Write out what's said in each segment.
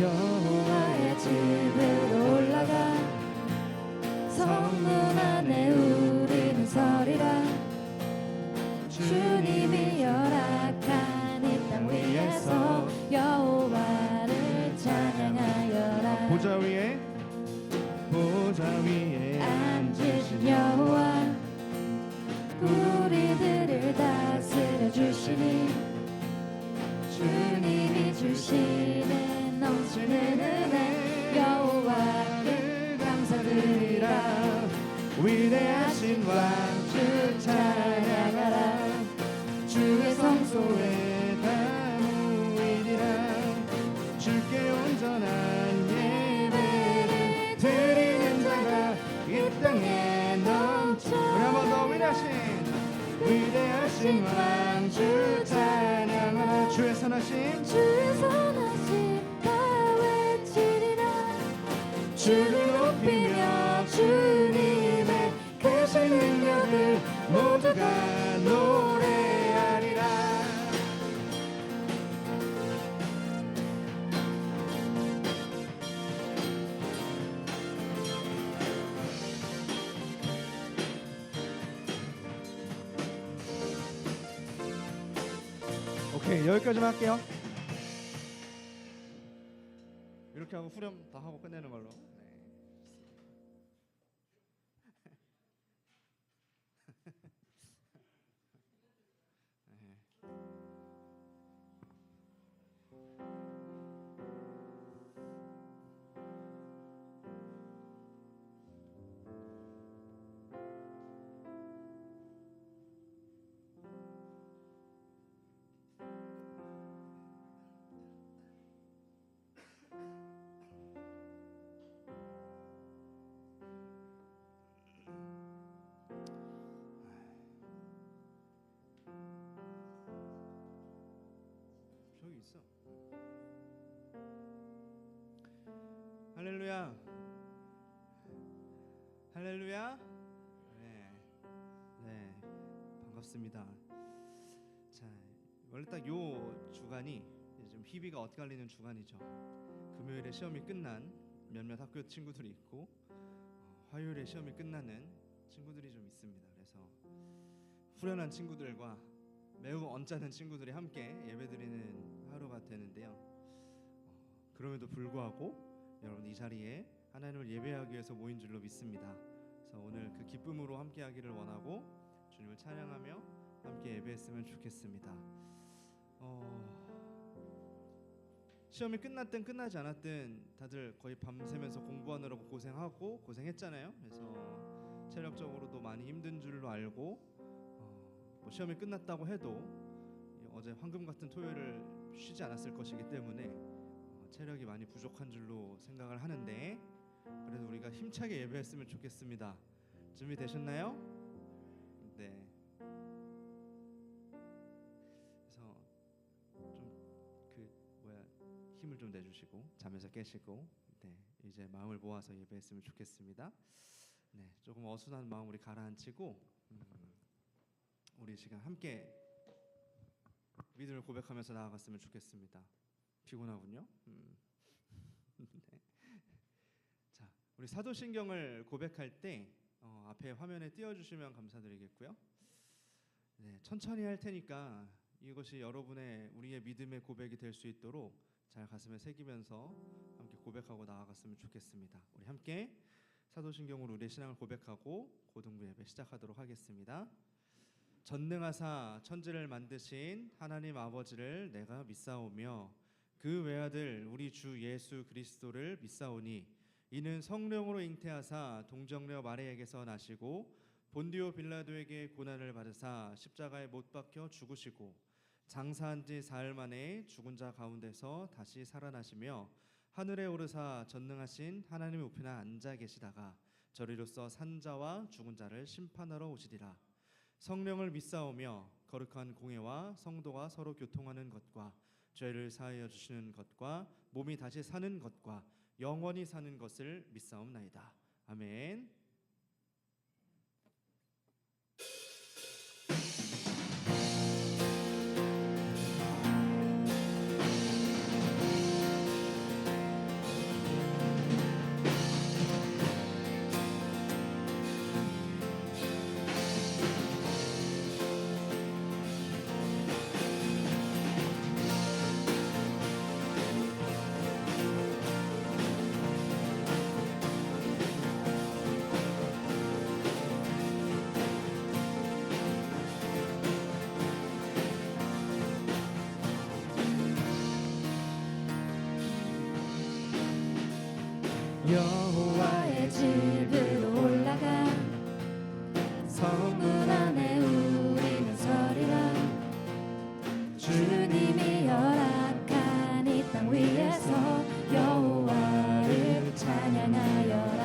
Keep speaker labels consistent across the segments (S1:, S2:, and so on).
S1: 여호와의 집으로 올라가 성문 안에 우리는 서리라. 주님이 열악한 이 땅 위에서 여호와를 찬양하여라.
S2: 보좌 위에
S1: 앉으신 여호와 우리들을 다스려 주시니 주님이 주시는 넘치는 은혜 여호와를 감사드리라.
S2: 위대하신 왕 주 찬양하라. 주의 성소에 다무이리라. 주께 온전한 예배를 드리는 자가 이 땅에 넘쳐. 우리 한 번 더 위대하신 왕 주 찬양하라. 주의 선하심
S1: 다 외치리라.
S2: 주를 높이며 주님의 크신 능력을 모두가 노래하리라. 오케이, 여기까지만 할게요. 이렇게 하고 후렴 다 하고 끝내는 걸로. 저기 있어. 할렐루야. 할렐루야. 네, 반갑습니다. 자, 원래 딱 요 주간이 좀 희비가 엇갈리는 주간이죠. 금요일에 시험이 끝난 몇몇 학교 친구들이 있고 화요일에 시험이 끝나는 친구들이 좀 있습니다. 그래서 후련한 친구들과 매우 언짢은 친구들이 함께 예배드리는 하루가 되는데요. 그럼에도 불구하고 여러분 이 자리에 하나님을 예배하기 위해서 모인 줄로 믿습니다. 그래서 오늘 그 기쁨으로 함께하기를 원하고 주님을 찬양하며 함께 예배했으면 좋겠습니다. 시험이 끝났든 끝나지 않았든 다들 거의 밤새면서 공부하느라고 고생하고 고생했잖아요. 그래서 체력적으로도 많이 힘든 줄로 알고 뭐 시험이 끝났다고 해도 어제 황금 같은 토요일을 쉬지 않았을 것이기 때문에 체력이 많이 부족한 줄로 생각을 하는데 그래도 우리가 힘차게 예배했으면 좋겠습니다. 준비되셨나요? 네. 그래서 힘을 좀 내주시고 잠에서 깨시고 네, 이제 마음을 모아서 예배했으면 좋겠습니다. 네, 조금 어수선한 마음 우리 가라앉히고 우리 시간 함께 믿음을 고백하면서 나아갔으면 좋겠습니다. 피곤하군요. 네. 자, 우리 사도신경을 고백할 때 앞에 화면에 띄워주시면 감사드리겠고요. 네, 천천히 할 테니까 이것이 여러분의 우리의 믿음의 고백이 될 수 있도록 잘 가슴에 새기면서 함께 고백하고 나아갔으면 좋겠습니다. 우리 함께 사도신경으로 우리의 신앙을 고백하고 고등부 예배 시작하도록 하겠습니다. 전능하사 천지를 만드신 하나님 아버지를 내가 믿사오며 그 외아들 우리 주 예수 그리스도를 믿사오니 이는 성령으로 잉태하사 동정녀 마리아에게서 나시고 본디오 빌라도에게 고난을 받으사 십자가에 못 박혀 죽으시고 장사한 지 사흘 만에 죽은 자 가운데서 다시 살아나시며 하늘에 오르사 전능하신 하나님의 우편에 앉아 계시다가 저리로서 산자와 죽은 자를 심판하러 오시리라. 성령을 믿사오며 거룩한 공회와 성도가 서로 교통하는 것과 죄를 사하여 주시는 것과 몸이 다시 사는 것과 영원히 사는 것을 믿사옵나이다. 아멘.
S1: 여호와의 집으로 올라가 성문 안에 우리는 서리라. 주님이 허락한 이 땅 위에서 여호와를 찬양하여라.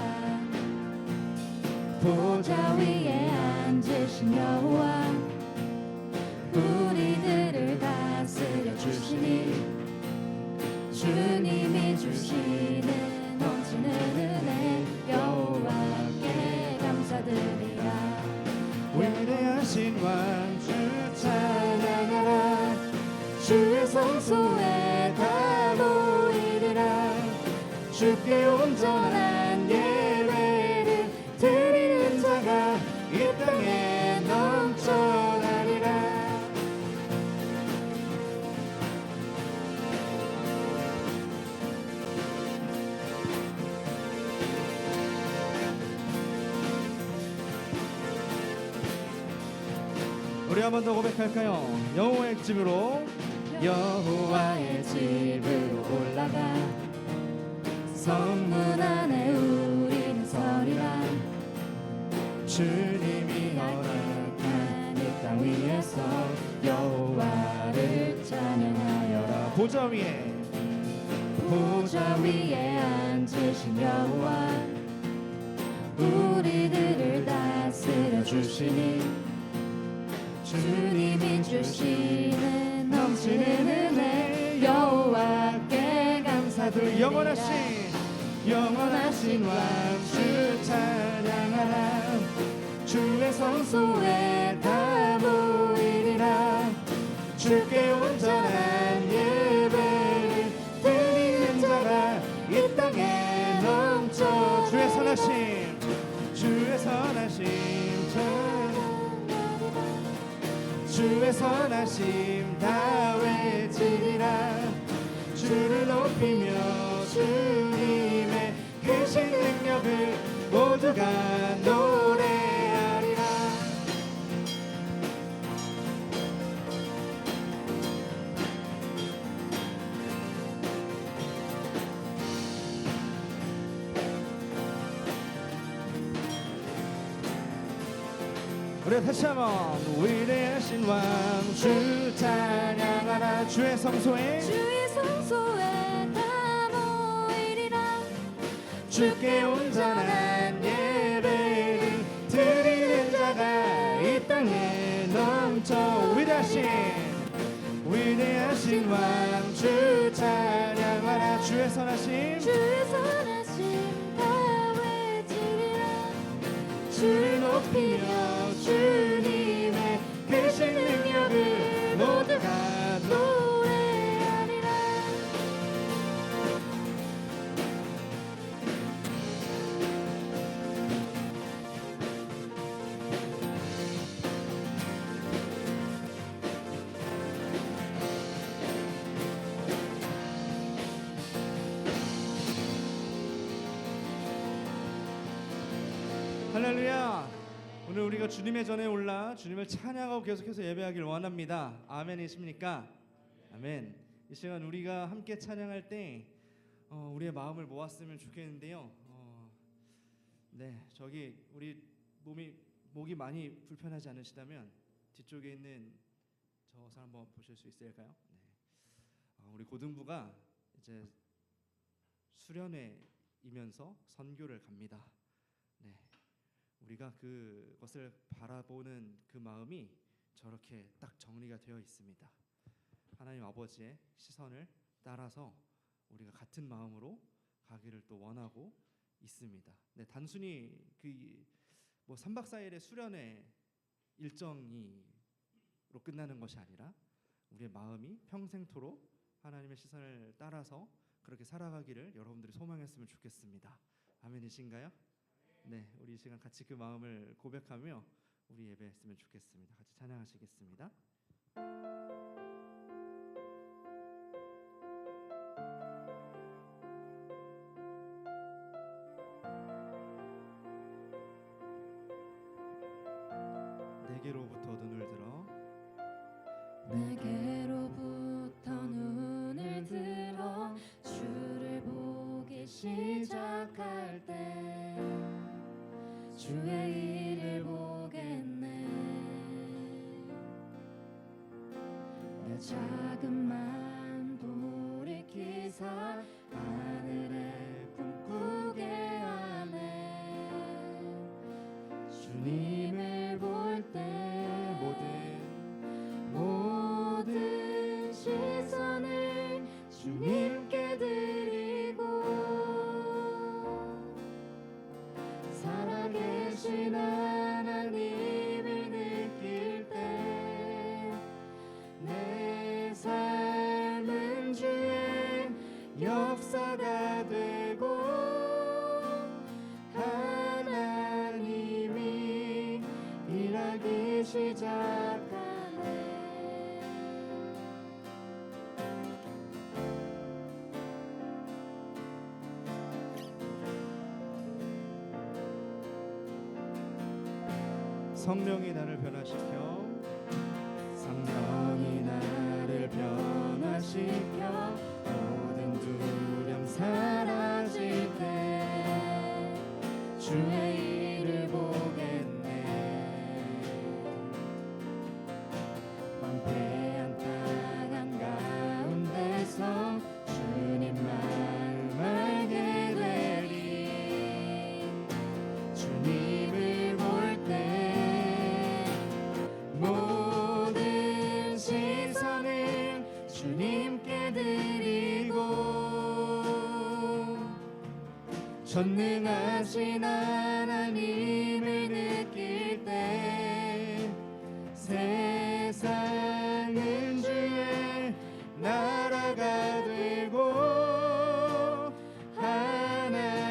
S1: 보좌 위에 앉으신 여호와 우리들을 다스려 주시니 주님이 주시는 넘치는 은혜 여호와께 감사드리라.
S2: 위대하신 왕 주 찬양하라.
S1: 주의 성소에 다 모이리라.
S2: 주께 온전한 예배를 드리는 자가 이 땅에 넘쳐나리라. 우리 한 번 더 고백할까요? 여호와의 집으로
S1: 여호와의 집으로 올라가 성문 안에 우리는 서리라.
S2: 주님이
S1: 허락한 이 땅 위에서 여호와를 찬양하여라.
S2: 보좌 위에
S1: 보좌 위에 앉으신 여호와 우리들을 다스려 주시니 주님이 주시는 넘치는 은혜 여호와께 감사드리라.
S2: 영원하신 왕 주 찬양하라. 주의 성소에 다 모이리라. 주께 온전한 예배를 드리는 자가 이 땅에 넘쳐. 주의 선하심 주의 선하심 다 외치리라. 주를 높이며 주님의 크신 능력을 모두가 노래하리라. 우리 다시 한번 위대하신 왕 주 찬양하라. 주의 성소에
S1: 다 모이리라.
S2: 주께 온전한 예배를 드리는 자가 이 땅에 넘쳐. 위대하신 왕 주 찬양하라. 주의 선하심
S1: 다 외치리라.
S2: 주를 높이며 주님의 크신 능력을 모두가
S1: 노래하리라.
S2: 할렐루야. 오늘 우리가 주님의 전에 올라 주님을 찬양하고 계속해서 예배하길 원합니다. 아멘이십니까? 아멘. 이 시간 우리가 함께 찬양할 때 우리의 마음을 모았으면 좋겠는데요. 네, 저기 우리 목이 많이 불편하지 않으시다면 뒤쪽에 있는 저 사람 한번 보실 수 있을까요? 네. 우리 고등부가 이제 수련회이면서 선교를 갑니다. 네. 우리가 그것을 바라보는 그 마음이 저렇게 딱 정리가 되어 있습니다. 하나님 아버지의 시선을 따라서 우리가 같은 마음으로 가기를 또 원하고 있습니다. 네, 단순히 3박 4일의 수련회 일정이로 끝나는 것이 아니라 우리의 마음이 평생토록 하나님의 시선을 따라서 그렇게 살아가기를 여러분들이 소망했으면 좋겠습니다. 아멘이신가요? 네, 우리 이 시간 같이 그 마음을 고백하며 우리 예배했으면 좋겠습니다. 같이 찬양하시겠습니다. 내게로부터 눈을 들어
S1: 주를 보기 시작할 주의 일을 보겠네. 내 자그만 불이 기사 하늘에 꿈꾸게 하네. 주님을 볼 때 모든 시선을 주님께 드리고 살아계신 하나님을 느낄 때 내 삶은 주의 역사가 되고 하나님이 일하기 시작하네.
S2: 성령이 나를 변화시켜 성령이 나를 변화시켜 모든 두려움 사라질 때 주의 일을 보겠네. 황폐한 땅 한가운데서 주님 마음 알게 되리. 주님을 볼 때 모든 시선을 주님께 드리고 전능하신 하나님을 느낄 때 세상은 주의 나라가 되고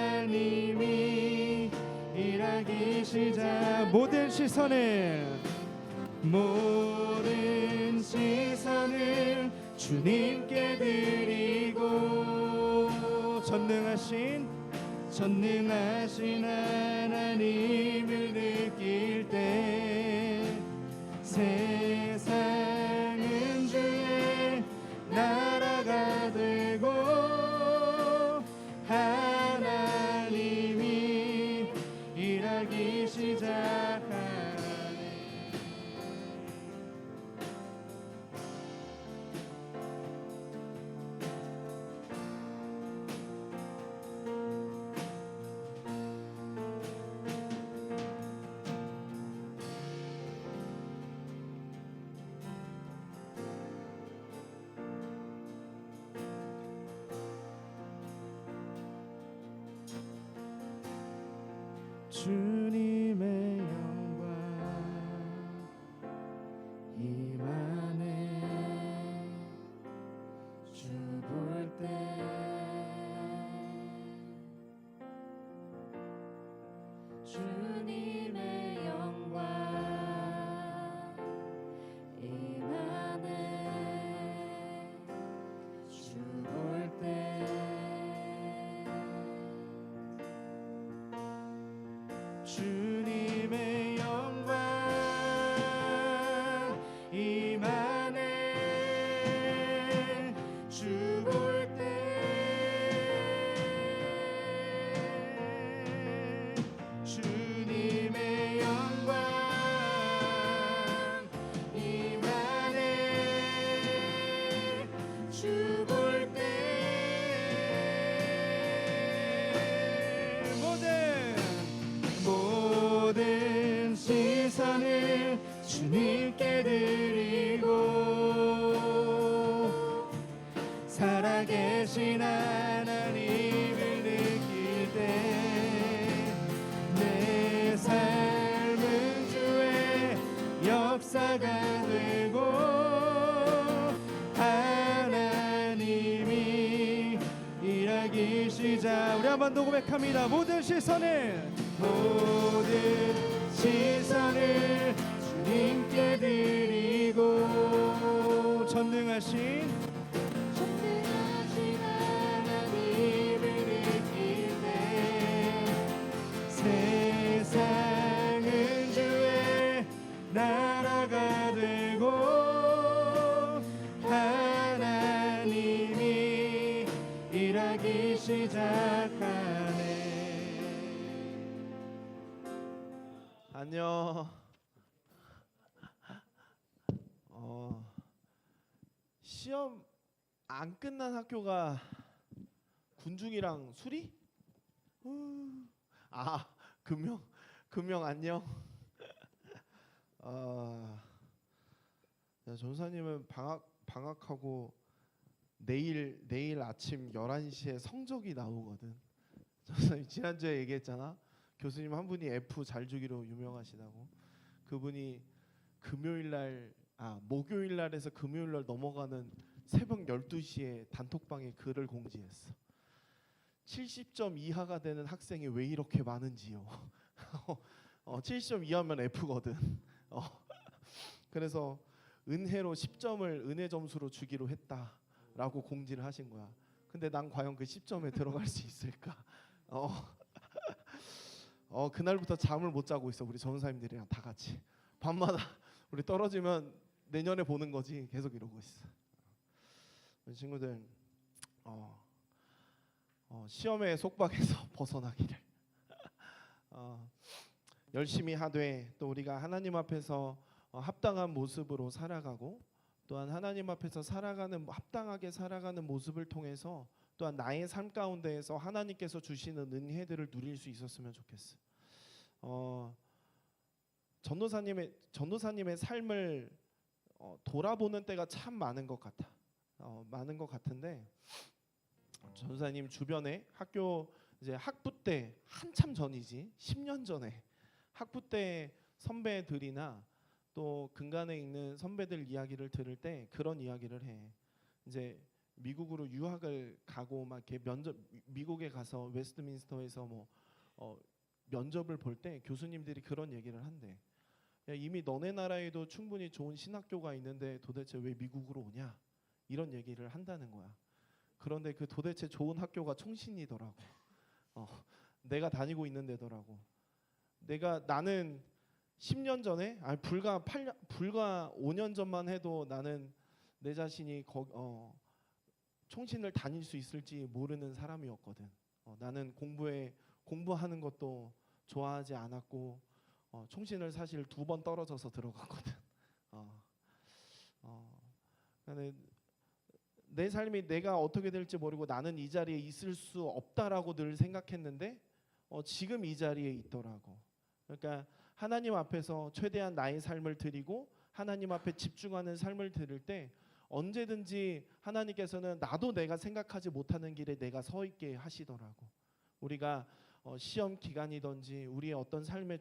S2: 하나님이 일하기 시작. 모든 시선을 주님께 드리고 전능하신 하나님을 느낄 때 세상은 주의 나라가 되고 하나님이 일하기 시작하네. 주님의 영광 임하네. 주 볼 때
S1: 주님의 영광 임하네. 주 볼 때
S2: 주님의 영광 임하네. 주 볼 때 주님의 영광 임하네. 주 볼 때 모든 시선을 주님께 드리고 살아계신 하나님을 느낄 때 내 삶은 주의 역사가 되고 하나님이 일하기 시작. 우리 한 번 더 고백합니다. 모든 시선을 주님께 드리고 전능하신 하나님을 느낄 때 세상은 주의 나라가 되고 하나님이 일하기 시작하네.
S3: 시험 안 끝난 학교가 군중이랑 수리? 아 금명 안녕. 전사님은 방학하고 내일 아침 11시에 성적이 나오거든. 전사님 지난주에 얘기했잖아. 교수님 한 분이 F 잘 주기로 유명하시다고. 그분이 목요일 날에서 금요일 날 넘어가는 새벽 12시에 단톡방에 글을 공지했어. 70점 이하가 되는 학생이 왜 이렇게 많은지요. 70점 이하면 F거든. 그래서 은혜로 10점을 은혜 점수로 주기로 했다라고 공지를 하신 거야. 근데 난 과연 그 10점에 들어갈 수 있을까? 그날부터 잠을 못 자고 있어. 우리 전사님들이랑 다 같이 밤마다 우리 떨어지면 내년에 보는 거지. 계속 이러고 있어. 우리 친구들 시험의 속박에서 벗어나기를 열심히 하되 또 우리가 하나님 앞에서 합당한 모습으로 살아가고 또한 하나님 앞에서 합당하게 살아가는 모습을 통해서 또한 나의 삶 가운데에서 하나님께서 주시는 은혜들을 누릴 수 있었으면 좋겠어. 전도사님의 삶을 돌아보는 때가 참 많은 것 같아. 많은 것 같은데 전도사님 주변에 이제 학부 때 한참 전이지 10년 전에 학부 때 선배들이나 또 근간에 있는 선배들 이야기를 들을 때 그런 이야기를 해. 이제 미국으로 유학을 가고 막 이렇게 미국에 가서 웨스트민스터에서 면접을 볼 때 교수님들이 그런 얘기를 한대. 야, 이미 너네 나라에도 충분히 좋은 신학교가 있는데 도대체 왜 미국으로 오냐? 이런 얘기를 한다는 거야. 그런데 그 도대체 좋은 학교가 총신이더라고. 내가 다니고 있는 데더라고. 나는 10년 전에 불과 5년 전만 해도 나는 내 자신이 총신을 다닐 수 있을지 모르는 사람이었거든. 나는 공부하는 것도 좋아하지 않았고 총신을 사실 2번 떨어져서 들어갔거든. 내 삶이 내가 어떻게 될지 모르고 나는 이 자리에 있을 수 없다라고 늘 생각했는데 지금 이 자리에 있더라고. 그러니까 하나님 앞에서 최대한 나의 삶을 드리고 하나님 앞에 집중하는 삶을 드릴 때 언제든지 하나님께서는 나도 내가 생각하지 못하는 길에 내가 서 있게 하시더라고. 우리가 시험 기간이든지 우리의 어떤 삶의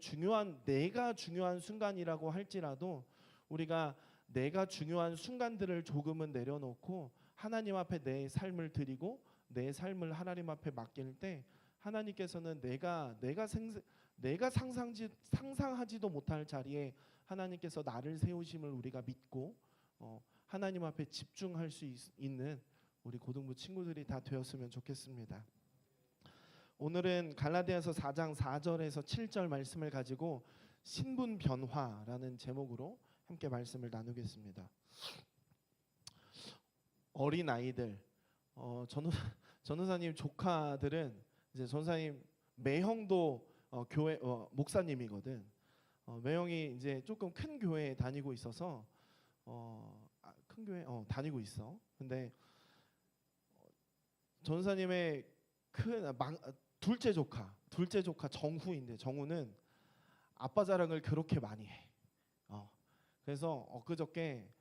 S3: 내가 중요한 순간이라고 할지라도 우리가 내가 중요한 순간들을 조금은 내려놓고 하나님 앞에 내 삶을 드리고 내 삶을 하나님 앞에 맡길 때 하나님께서는 내가 상상하지도 못할 자리에 하나님께서 나를 세우심을 우리가 믿고 하나님 앞에 집중할 수 있는 우리 고등부 친구들이 다 되었으면 좋겠습니다. 오늘은 갈라디아서 4장 4절에서 7절 말씀을 가지고 신분 변화라는 제목으로 함께 말씀을 나누겠습니다. 어린 아이들, 전도사님 조카들은 이제 전도사님 매형도 교회 목사님이거든. 매형이 이제 조금 큰 교회에 다니고 있어서 큰 교회 다니고 있어. 근데 전도사님의 둘째 조카 정후인데 정후는 아빠 자랑을 그렇게 많이 해. 그래서 엊그저께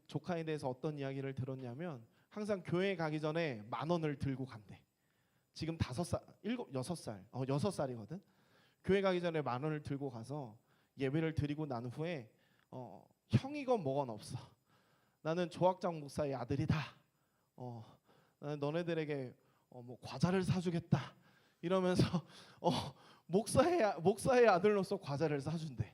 S3: 조카에 대해서 어떤 이야기를 들었냐면 항상 교회 가기 전에 10,000원을 들고 간대. 지금 6살이거든. 교회 가기 전에 10,000원을 들고 가서 예배를 드리고 난 후에 형이건 뭐건 없어. 나는 조학장 목사의 아들이다. 나는 너네들에게 과자를 사주겠다. 이러면서 목사의 아들로서 과자를 사준대.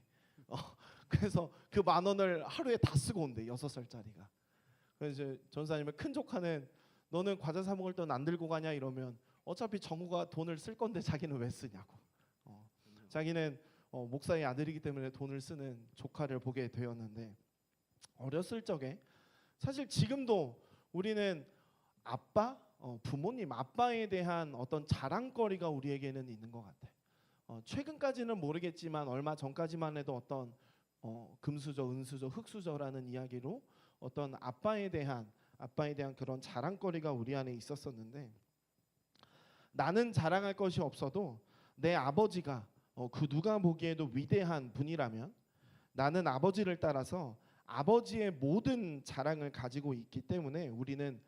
S3: 그래서 그 10,000원을 하루에 다 쓰고 온대. 6살짜리가. 그래서 전사님의 큰 조카는 너는 과자 사 먹을 돈 안 들고 가냐 이러면 어차피 정우가 돈을 쓸 건데 자기는 왜 쓰냐고. 자기는 목사의 아들이기 때문에 돈을 쓰는 조카를 보게 되었는데 어렸을 적에 사실 지금도 우리는 부모님 아빠에 대한 어떤 자랑거리가 우리에게는 있는 것 같아. 최근까지는 모르겠지만 얼마 전까지만 해도 어떤 금수저, 은수저, 흙수저라는 이야기로 어떤 아빠에 대한 그런 자랑거리가 우리 안에 있었었는데, 나는 자랑할 것이 없어도 내 아버지가 그 누가 보기에도 위대한 분이라면 나는 아버지를 따라서 아버지의 모든 자랑을 가지고 있기 때문에 우리는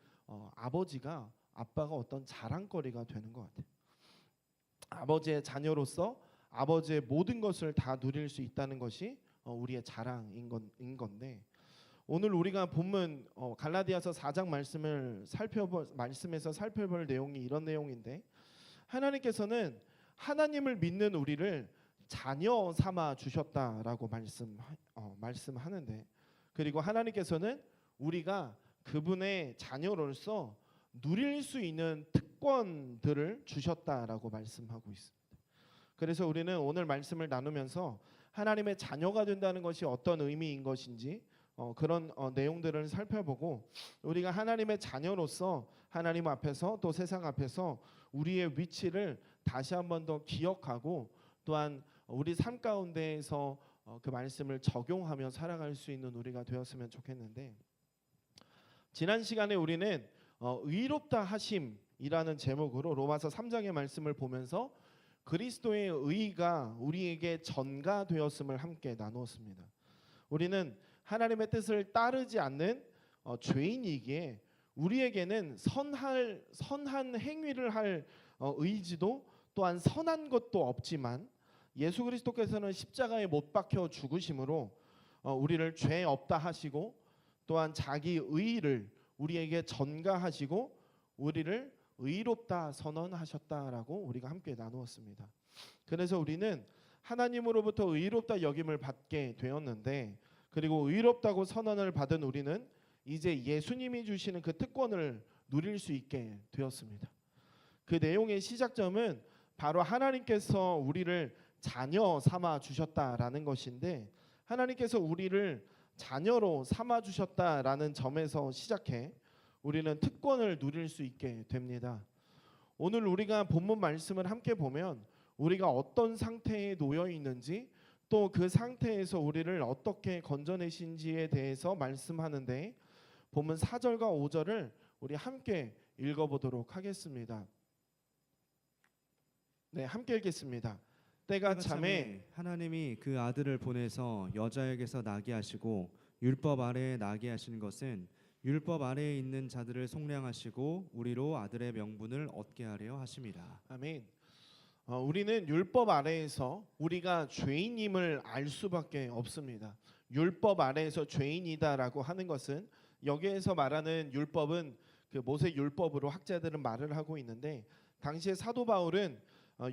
S3: 아빠가 어떤 자랑거리가 되는 것 같아요. 아버지의 자녀로서 아버지의 모든 것을 다 누릴 수 있다는 것이 우리의 자랑인 건데, 오늘 우리가 본문 갈라디아서 4장 말씀에서 살펴볼 내용이 이런 내용인데, 하나님께서는 하나님을 믿는 우리를 자녀 삼아 주셨다라고 말씀하는데, 그리고 하나님께서는 우리가 그분의 자녀로서 누릴 수 있는 특권들을 주셨다라고 말씀하고 있습니다. 그래서 우리는 오늘 말씀을 나누면서 하나님의 자녀가 된다는 것이 어떤 의미인 것인지 그런 내용들을 살펴보고, 우리가 하나님의 자녀로서 하나님 앞에서 또 세상 앞에서 우리의 위치를 다시 한 번 더 기억하고, 또한 우리 삶 가운데에서 그 말씀을 적용하며 살아갈 수 있는 우리가 되었으면 좋겠는데, 지난 시간에 우리는 의롭다 하심이라는 제목으로 로마서 3장의 말씀을 보면서 그리스도의 의가 우리에게 전가되었음을 함께 나누었습니다. 우리는 하나님의 뜻을 따르지 않는 죄인이기에 우리에게는 선한 행위를 할 의지도 또한 선한 것도 없지만, 예수 그리스도께서는 십자가에 못 박혀 죽으심으로 우리를 죄 없다 하시고, 또한 자기 의를 우리에게 전가하시고 우리를 의롭다 선언하셨다라고 우리가 함께 나누었습니다. 그래서 우리는 하나님으로부터 의롭다 여김을 받게 되었는데, 그리고 의롭다고 선언을 받은 우리는 이제 예수님이 주시는 그 특권을 누릴 수 있게 되었습니다. 그 내용의 시작점은 바로 하나님께서 우리를 자녀 삼아 주셨다라는 것인데, 하나님께서 우리를 자녀로 삼아 주셨다라는 점에서 시작해 우리는 특권을 누릴 수 있게 됩니다. 오늘 우리가 본문 말씀을 함께 보면 우리가 어떤 상태에 놓여 있는지, 또 그 상태에서 우리를 어떻게 건져내신지에 대해서 말씀하는데, 본문 4절과 5절을 우리 함께 읽어보도록 하겠습니다. 네, 함께 읽겠습니다. 때가 참에
S2: 하나님이 그 아들을 보내서 여자에게서 나게 하시고 율법 아래에 나게 하신 것은 율법 아래에 있는 자들을 속량하시고 우리로 아들의 명분을 얻게 하려 하심이라.
S3: 아멘. 우리는 율법 아래에서 우리가 죄인임을 알 수밖에 없습니다. 율법 아래에서 죄인이다라고 하는 것은, 여기에서 말하는 율법은 그 모세 율법으로 학자들은 말을 하고 있는데, 당시에 사도 바울은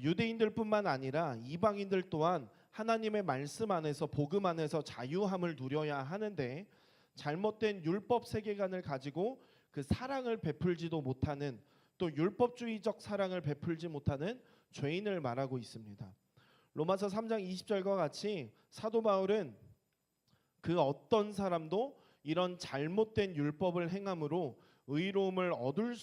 S3: 유대인들뿐만 아니라 이방인들 또한 하나님의 말씀 안에서, 복음 안에서 자유함을 누려야 하는데, 잘못된 율법 세계관을 가지고 그 사랑을 베풀지도 못하는, 또 율법주의적 사랑을 베풀지 못하는 죄인을 말하고 있습니다. 로마서 3장 20절과 같이 사도 바울은 그 어떤 사람도 이런 잘못된 율법을 행함으로 의로움을 얻을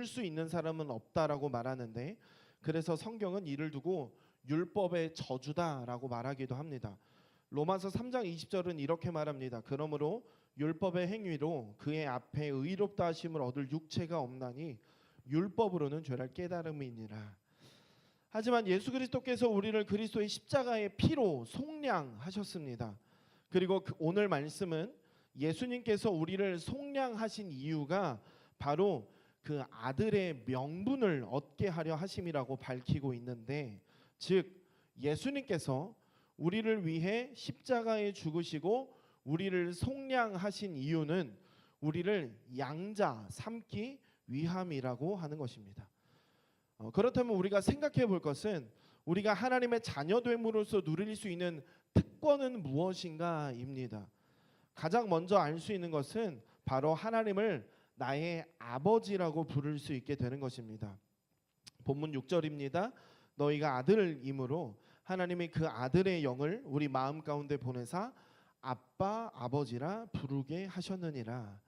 S3: 수 있는 사람은 없다라고 말하는데, 그래서 성경은 이를 두고 율법의 저주다라고 말하기도 합니다. 로마서 3장 20절은 이렇게 말합니다. 그러므로 율법의 행위로 그의 앞에 의롭다 하심을 얻을 육체가 없나니 율법으로는 죄를 깨달음이니라. 하지만 예수 그리스도께서 우리를 그리스도의 십자가의 피로 속량하셨습니다. 그리고 오늘 말씀은 예수님께서 우리를 속량하신 이유가 바로 그 아들의 명분을 얻게 하려 하심이라고 밝히고 있는데, 즉 예수님께서 우리를 위해 십자가에 죽으시고 우리를 속량하신 이유는 우리를 양자 삼기 위함이라고 하는 것입니다. 그렇다면 우리가 생각해 볼 것은, 우리가 하나님의 자녀됨으로써 누릴 수 있는 특권은 무엇인가입니다. 가장 먼저 알 수 있는 것은 바로 하나님을 나의 아버지라고 부를 수 있게 되는 것입니다. 본문 6절입니다. 너희가 아들임으로 하나님이 그 아들의 영을 우리 마음 가운데 보내사 아빠 아버지라 부르게 하셨느니라.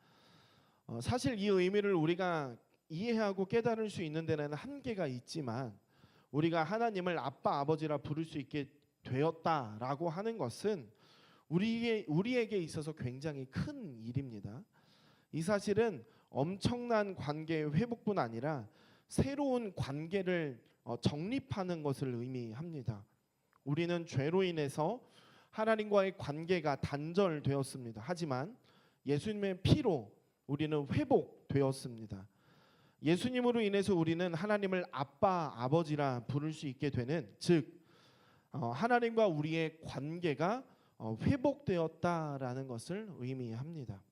S3: 사실 이 의미를 우리가 이해하고 깨달을 수 있는 데는 한계가 있지만, 우리가 하나님을 아빠 아버지라 부를 수 있게 되었다라고 하는 것은 우리에게 있어서 굉장히 큰 일입니다. 이 사실은 엄청난 관계의 회복뿐 아니라 새로운 관계를 정립하는 것을 의미합니다. 우리는 죄로 인해서 하나님과의 관계가 단절되었습니다. 하지만 예수님의 피로 우리는 회복되었습니다. 예수님으로 인해서 우리는 하나님을 아빠, 아버지라 부를 수 있게 되는, 즉 하나님과 우리의 관계가 회복되었다라는 것을 의미합니다.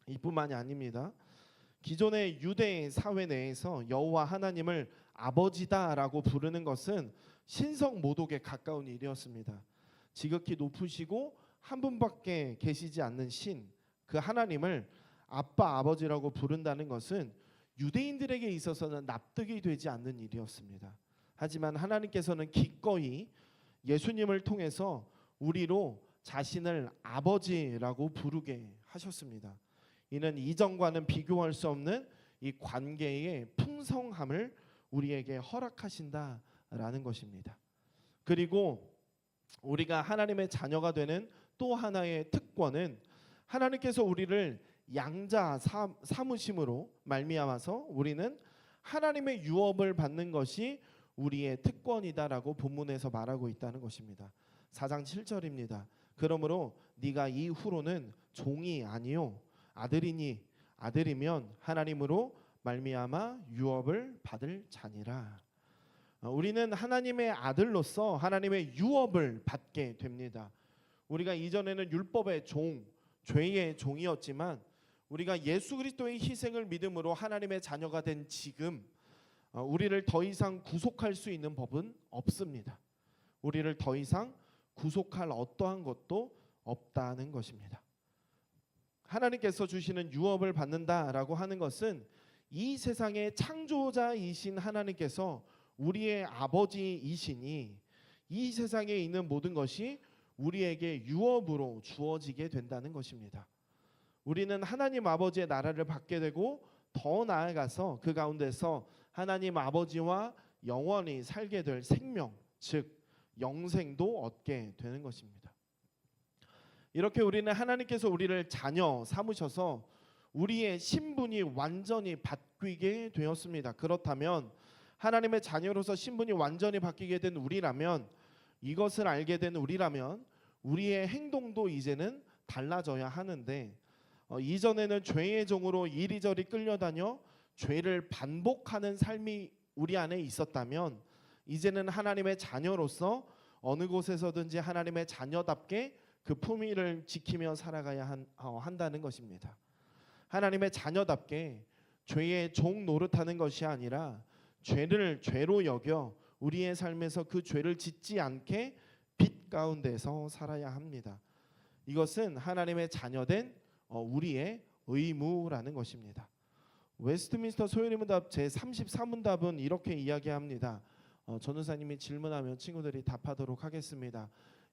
S3: 이뿐만이 아닙니다. 기존의 유대 사회 내에서 여호와 하나님을 아버지다라고 부르는 것은 신성 모독에 가까운 일이었습니다. 지극히 높으시고 한 분밖에 계시지 않는 신, 그 하나님을 아빠, 아버지라고 부른다는 것은 유대인들에게 있어서는 납득이 되지 않는 일이었습니다. 하지만 하나님께서는 기꺼이 예수님을 통해서 우리로 자신을 아버지라고 부르게 하셨습니다. 이는 이전과는 비교할 수 없는 이 관계의 풍성함을 우리에게 허락하신다라는 것입니다. 그리고 우리가 하나님의 자녀가 되는 또 하나의 특권은 하나님께서 우리를 양자 삼으심으로 말미암아서 우리는 하나님의 유업을 받는 것이 우리의 특권이다라고 본문에서 말하고 있다는 것입니다. 4장 7절입니다. 그러므로 네가 이후로는 종이 아니요 아들이니 아들이면 하나님으로 말미암아 유업을 받을 자니라. 우리는 하나님의 아들로서 하나님의 유업을 받게 됩니다. 우리가 이전에는 율법의 종, 죄의 종이었지만 우리가 예수 그리스도의 희생을 믿음으로 하나님의 자녀가 된 지금 우리를 더 이상 구속할 수 있는 법은 없습니다. 우리를 더 이상 구속할 어떠한 것도 없다는 것입니다. 하나님께서 주시는 유업을 받는다라고 하는 것은 이 세상의 창조자이신 하나님께서 우리의 아버지이시니 이 세상에 있는 모든 것이 우리에게 유업으로 주어지게 된다는 것입니다. 우리는 하나님 아버지의 나라를 받게 되고 더 나아가서 그 가운데서 하나님 아버지와 영원히 살게 될 생명, 즉 영생도 얻게 되는 것입니다. 이렇게 우리는 하나님께서 우리를 자녀 삼으셔서 우리의 신분이 완전히 바뀌게 되었습니다. 그렇다면 하나님의 자녀로서 신분이 완전히 바뀌게 된 우리라면, 이것을 알게 된 우리라면 우리의 행동도 이제는 달라져야 하는데 이전에는 죄의 종으로 이리저리 끌려다녀 죄를 반복하는 삶이 우리 안에 있었다면 이제는 하나님의 자녀로서 어느 곳에서든지 하나님의 자녀답게 그 품위를 지키며 살아가야 한다는 것입니다. 하나님의 자녀답게 죄의 종 노릇하는 것이 아니라 죄를 죄로 여겨 우리의 삶에서 그 죄를 짓지 않게 빛 가운데서 살아야 합니다. 이것은 하나님의 자녀된 우리의 의무라는 것입니다. 웨스트민스터 소요리문답 제33문답은 이렇게 이야기합니다. 전도사님이 질문하면 친구들이 답하도록 하겠습니다.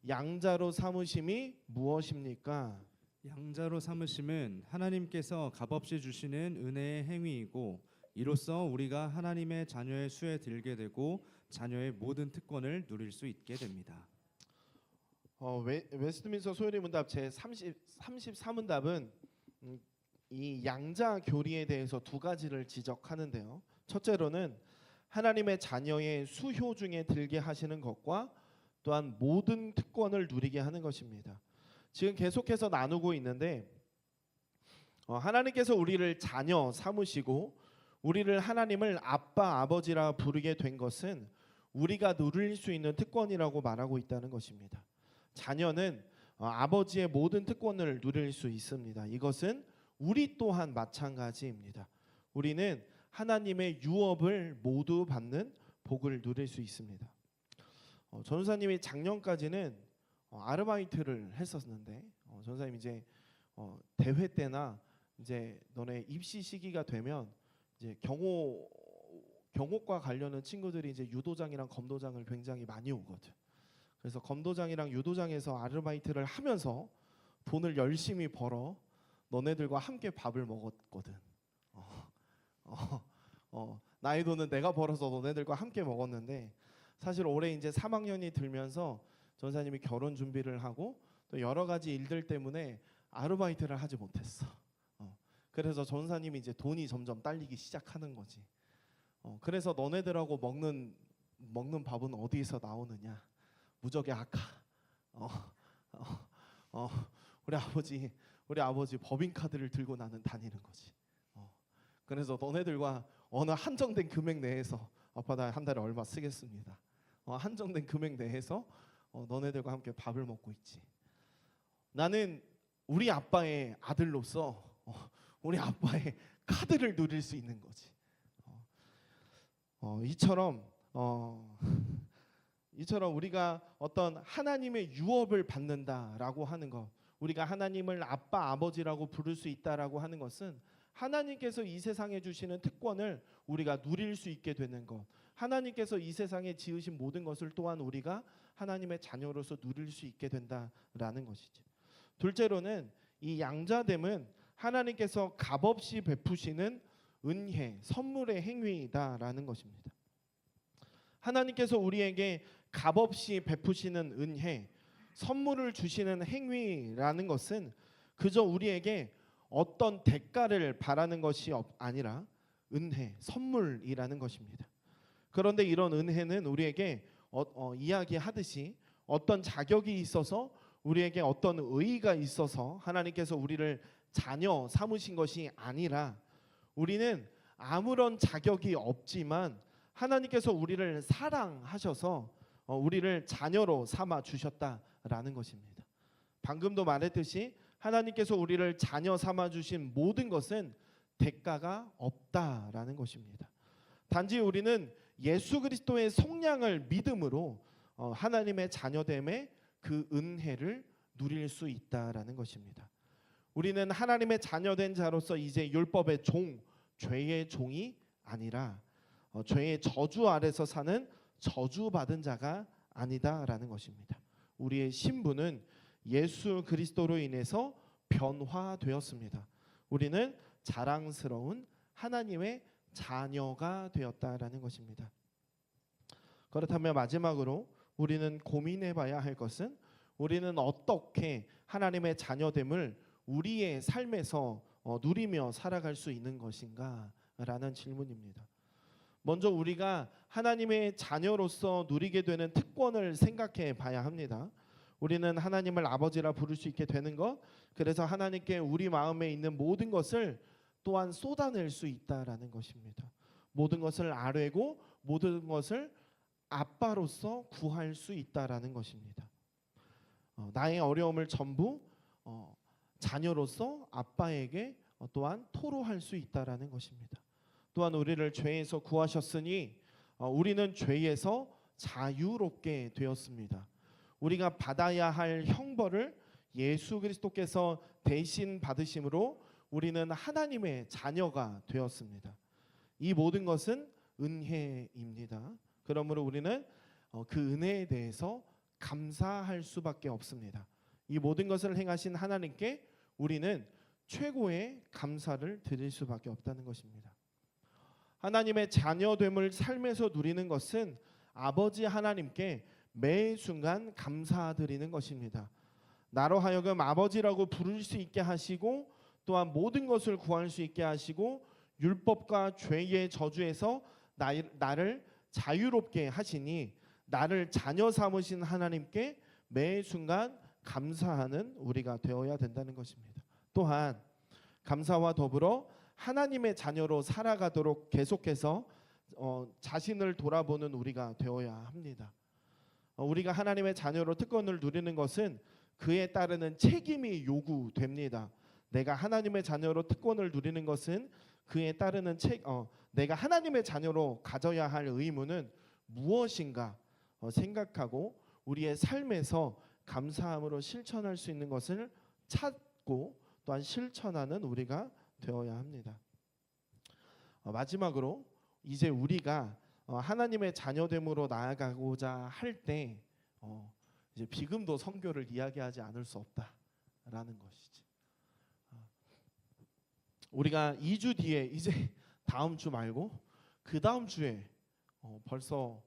S3: 양자로 삼으심이 무엇입니까?
S2: 양자로 삼으심은 하나님께서 값없이 주시는 은혜의 행위이고 이로써 우리가 하나님의 자녀의 수에 들게 되고 자녀의 모든 특권을 누릴 수 있게 됩니다.
S3: 웨스트민스터 소요리문답 제33문답은 이 양자 교리에 대해서 두 가지를 지적하는데요. 첫째로는 하나님의 자녀의 수효 중에 들게 하시는 것과 또한 모든 특권을 누리게 하는 것입니다. 지금 계속해서 나누고 있는데 하나님께서 우리를 자녀 삼으시고 우리를 하나님을 아빠 아버지라 부르게 된 것은 우리가 누릴 수 있는 특권이라고 말하고 있다는 것입니다. 자녀는 아버지의 모든 특권을 누릴 수 있습니다. 이것은 우리 또한 마찬가지입니다. 우리는 하나님의 유업을 모두 받는 복을 누릴 수 있습니다. 전도사님이 작년까지는 아르바이트를 했었는데 전도사님 이제 대회 때나 이제 너네 입시 시기가 되면 이제 경호과 관련한 친구들이 이제 유도장이랑 검도장을 굉장히 많이 오거든. 그래서 검도장이랑 유도장에서 아르바이트를 하면서 돈을 열심히 벌어 너네들과 함께 밥을 먹었거든. 나의 돈은 내가 벌어서 너네들과 함께 먹었는데 사실 올해 이제 3학년이 들면서 전사님이 결혼 준비를 하고 또 여러 가지 일들 때문에 아르바이트를 하지 못했어. 그래서 전사님이 이제 돈이 점점 딸리기 시작하는 거지. 그래서 너네들하고 먹는 밥은 어디서 나오느냐? 무적의 아카. 우리 아버지 법인카드를 들고 나는 다니는 거지. 그래서 너네들과 어느 한정된 금액 내에서 아빠 나 한 달에 얼마 쓰겠습니다. 한정된 금액 내에서 너네들과 함께 밥을 먹고 있지. 나는 우리 아빠의 아들로서 우리 아빠의 카드를 누릴 수 있는 거지. 이처럼 우리가 어떤 하나님의 유업을 받는다라고 하는 것, 우리가 하나님을 아빠 아버지라고 부를 수 있다라고 하는 것은 하나님께서 이 세상에 주시는 특권을 우리가 누릴 수 있게 되는 것, 하나님께서 이 세상에 지으신 모든 것을 또한 우리가 하나님의 자녀로서 누릴 수 있게 된다라는 것이지. 둘째로는 이 양자됨은 하나님께서 값없이 베푸시는 은혜, 선물의 행위다라는 것입니다. 하나님께서 우리에게 값없이 베푸시는 은혜, 선물을 주시는 행위라는 것은 그저 우리에게 어떤 대가를 바라는 것이 아니라 은혜, 선물이라는 것입니다. 그런데 이런 은혜는 우리에게 이야기하듯이 어떤 자격이 있어서 우리에게 어떤 의의가 있어서 하나님께서 우리를 자녀 삼으신 것이 아니라 우리는 아무런 자격이 없지만 하나님께서 우리를 사랑하셔서 우리를 자녀로 삼아 주셨다라는 것입니다. 방금도 말했듯이 하나님께서 우리를 자녀 삼아 주신 모든 것은 대가가 없다라는 것입니다. 단지 우리는 예수 그리스도의 속량을 믿음으로 하나님의 자녀됨의 그 은혜를 누릴 수 있다라는 것입니다. 우리는 하나님의 자녀된 자로서 이제 율법의 종, 죄의 종이 아니라 죄의 저주 아래서 사는 저주받은 자가 아니다라는 것입니다. 우리의 신분은 예수 그리스도로 인해서 변화되었습니다. 우리는 자랑스러운 하나님의 자녀가 되었다라는 것입니다. 그렇다면 마지막으로 우리는 고민해봐야 할 것은 우리는 어떻게 하나님의 자녀됨을 우리의 삶에서 누리며 살아갈 수 있는 것인가 라는 질문입니다. 먼저 우리가 하나님의 자녀로서 누리게 되는 특권을 생각해 봐야 합니다. 우리는 하나님을 아버지라 부를 수 있게 되는 것, 그래서 하나님께 우리 마음에 있는 모든 것을 또한 쏟아낼 수 있다라는 것입니다. 모든 것을 아뢰고 모든 것을 아빠로서 구할 수 있다라는 것입니다. 나의 어려움을 전부 자녀로서 아빠에게 또한 토로할 수 있다라는 것입니다. 또한 우리를 죄에서 구하셨으니 우리는 죄에서 자유롭게 되었습니다. 우리가 받아야 할 형벌을 예수 그리스도께서 대신 받으심으로 우리는 하나님의 자녀가 되었습니다. 이 모든 것은 은혜입니다. 그러므로 우리는 그 은혜에 대해서 감사할 수밖에 없습니다. 이 모든 것을 행하신 하나님께 우리는 최고의 감사를 드릴 수밖에 없다는 것입니다. 하나님의 자녀됨을 삶에서 누리는 것은 아버지 하나님께 매 순간 감사드리는 것입니다. 나로 하여금 아버지라고 부를 수 있게 하시고 또한 모든 것을 구할 수 있게 하시고 율법과 죄의 저주에서 나를 자유롭게 하시니 나를 자녀 삼으신 하나님께 매 순간 감사하는 우리가 되어야 된다는 것입니다. 또한 감사와 더불어 하나님의 자녀로 살아가도록 계속해서 자신을 돌아보는 우리가 되어야 합니다. 우리가 하나님의 자녀로 특권을 누리는 것은 그에 따르는 책임이 요구됩니다. 내가 하나님의 자녀로 특권을 누리는 것은 그에 따르는 내가 하나님의 자녀로 가져야 할 의무는 무엇인가 생각하고 우리의 삶에서 감사함으로 실천할 수 있는 것을 찾고 또한 실천하는 우리가 되어야 합니다. 마지막으로 이제 우리가 하나님의 자녀됨으로 나아가고자 할 때 이제 비금도 선교를 이야기하지 않을 수 없다라는 것이지. 우리가 2주 뒤에 이제 다음 주 말고 그 다음 주에 벌써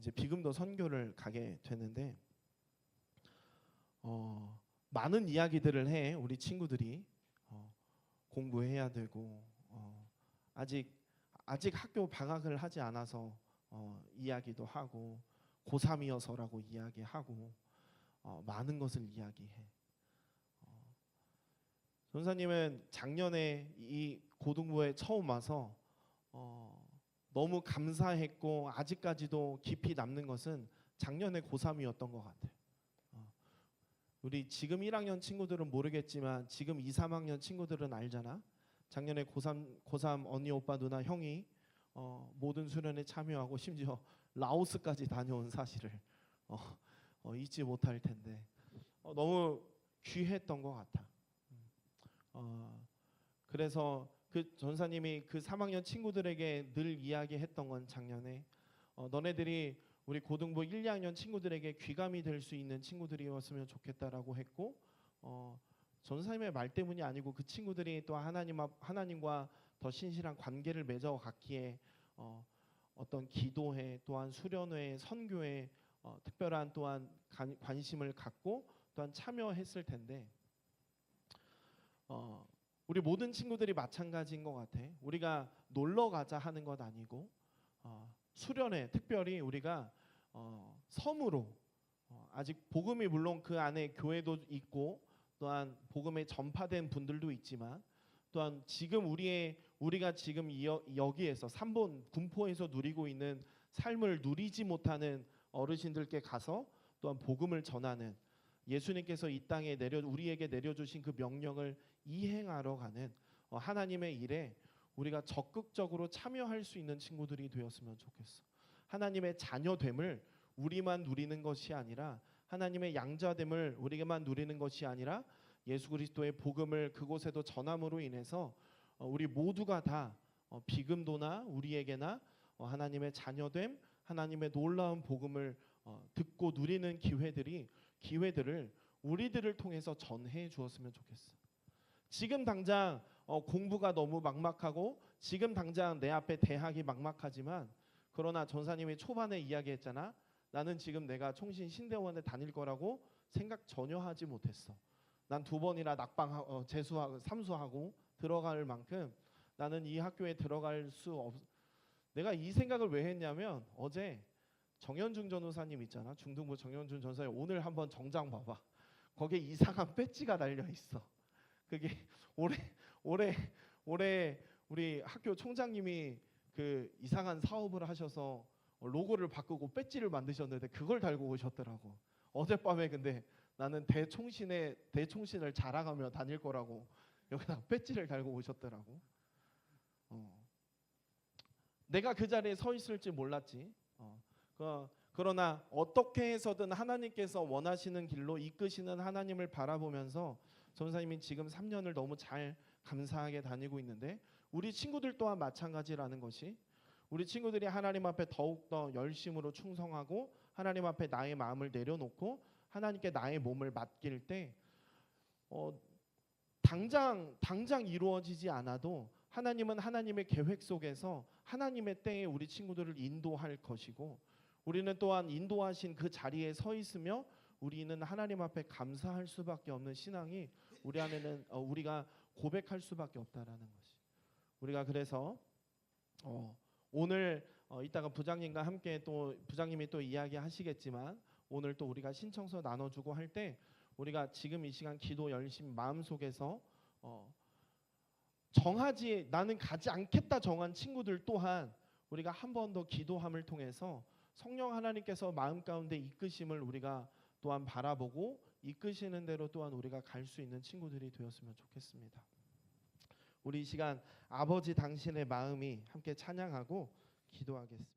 S3: 이제 비금도 선교를 가게 되는데 많은 이야기들을 해. 우리 친구들이 공부해야 되고 아직 학교 방학을 하지 않아서 이야기도 하고 고3이어서라고 이야기하고 많은 것을 이야기해. 전사님은 작년에 이 고등부에 처음 와서 너무 감사했고 아직까지도 깊이 남는 것은 작년에 고3이었던 것 같아요. 우리 지금 1학년 친구들은 모르겠지만 지금 2, 3학년 친구들은 알잖아. 작년에 고3 언니, 오빠, 누나, 형이 모든 수련에 참여하고 심지어 라오스까지 다녀온 사실을 잊지 못할 텐데 너무 귀했던 것 같아. 그래서 그 전사님이 그 3학년 친구들에게 늘 이야기했던 건 작년에 너네들이 우리 고등부 1, 2학년 친구들에게 귀감이 될 수 있는 친구들이었으면 좋겠다라고 했고 전사님의 말 때문이 아니고 그 친구들이 또 하나님과 더 신실한 관계를 맺어갔기에 어떤 기도회 또한 수련회 선교회 특별한 또한 관심을 갖고 또한 참여했을 텐데 우리 모든 친구들이 마찬가지인 것 같아. 우리가 놀러 가자 하는 것 아니고 수련회 특별히 우리가 섬으로 아직 복음이 물론 그 안에 교회도 있고 또한 복음에 전파된 분들도 있지만 또한 지금 우리가 지금 여기에서 3본 군포에서 누리고 있는 삶을 누리지 못하는 어르신들께 가서 또한 복음을 전하는 예수님께서 이 땅에 우리에게 내려주신 그 명령을 이행하러 가는 하나님의 일에 우리가 적극적으로 참여할 수 있는 친구들이 되었으면 좋겠어. 하나님의 자녀됨을 우리만 누리는 것이 아니라 하나님의 양자됨을 우리가만 누리는 것이 아니라 예수 그리스도의 복음을 그곳에도 전함으로 인해서 우리 모두가 다 비금도나 우리에게나 하나님의 자녀됨, 하나님의 놀라운 복음을 듣고 누리는 기회들을 우리들을 통해서 전해 주었으면 좋겠어. 지금 당장 공부가 너무 막막하고 지금 당장 내 앞에 대학이 막막하지만 그러나 전사님이 초반에 이야기했잖아. 나는 지금 내가 총신 신대원에 다닐 거라고 생각 전혀 하지 못했어. 난 2번이나 낙방 재수하고 삼수하고 들어갈 만큼 나는 이 학교에 들어갈 수 없. 내가 이 생각을 왜 했냐면 어제 정현중 전우사님 있잖아. 중등부 정현중 전사님 오늘 한번 정장 봐봐. 거기에 이상한 배지가 달려 있어. 그게 올해 우리 학교 총장님이 그 이상한 사업을 하셔서 로고를 바꾸고 배지를 만드셨는데 그걸 달고 오셨더라고. 어젯밤에 근데 나는 대총신을 자랑하며 다닐 거라고 여기다 배지를 달고 오셨더라고. 내가 그 자리에 서 있을지 몰랐지. 그러나 어떻게 해서든 하나님께서 원하시는 길로 이끄시는 하나님을 바라보면서 전사님이 지금 3년을 너무 잘 감사하게 다니고 있는데 우리 친구들 또한 마찬가지라는 것이 우리 친구들이 하나님 앞에 더욱더 열심으로 충성하고 하나님 앞에 나의 마음을 내려놓고 하나님께 나의 몸을 맡길 때 당장 이루어지지 않아도 하나님은 하나님의 계획 속에서 하나님의 때에 우리 친구들을 인도할 것이고 우리는 또한 인도하신 그 자리에 서 있으며 우리는 하나님 앞에 감사할 수밖에 없는 신앙이 우리 안에는 우리가 고백할 수밖에 없다라는 것이 우리가 그래서 오늘 이따가 부장님과 함께 또 부장님이 또 이야기하시겠지만 오늘 또 우리가 신청서 나눠주고 할 때 우리가 지금 이 시간 기도 열심 마음속에서 정하지 나는 가지 않겠다 정한 친구들 또한 우리가 한 번 더 기도함을 통해서 성령 하나님께서 마음 가운데 이끄심을 우리가 또한 바라보고 이끄시는 대로 또한 우리가 갈 수 있는 친구들이 되었으면 좋겠습니다. 우리 이 시간 아버지 당신의 마음이 함께 찬양하고 기도하겠습니다.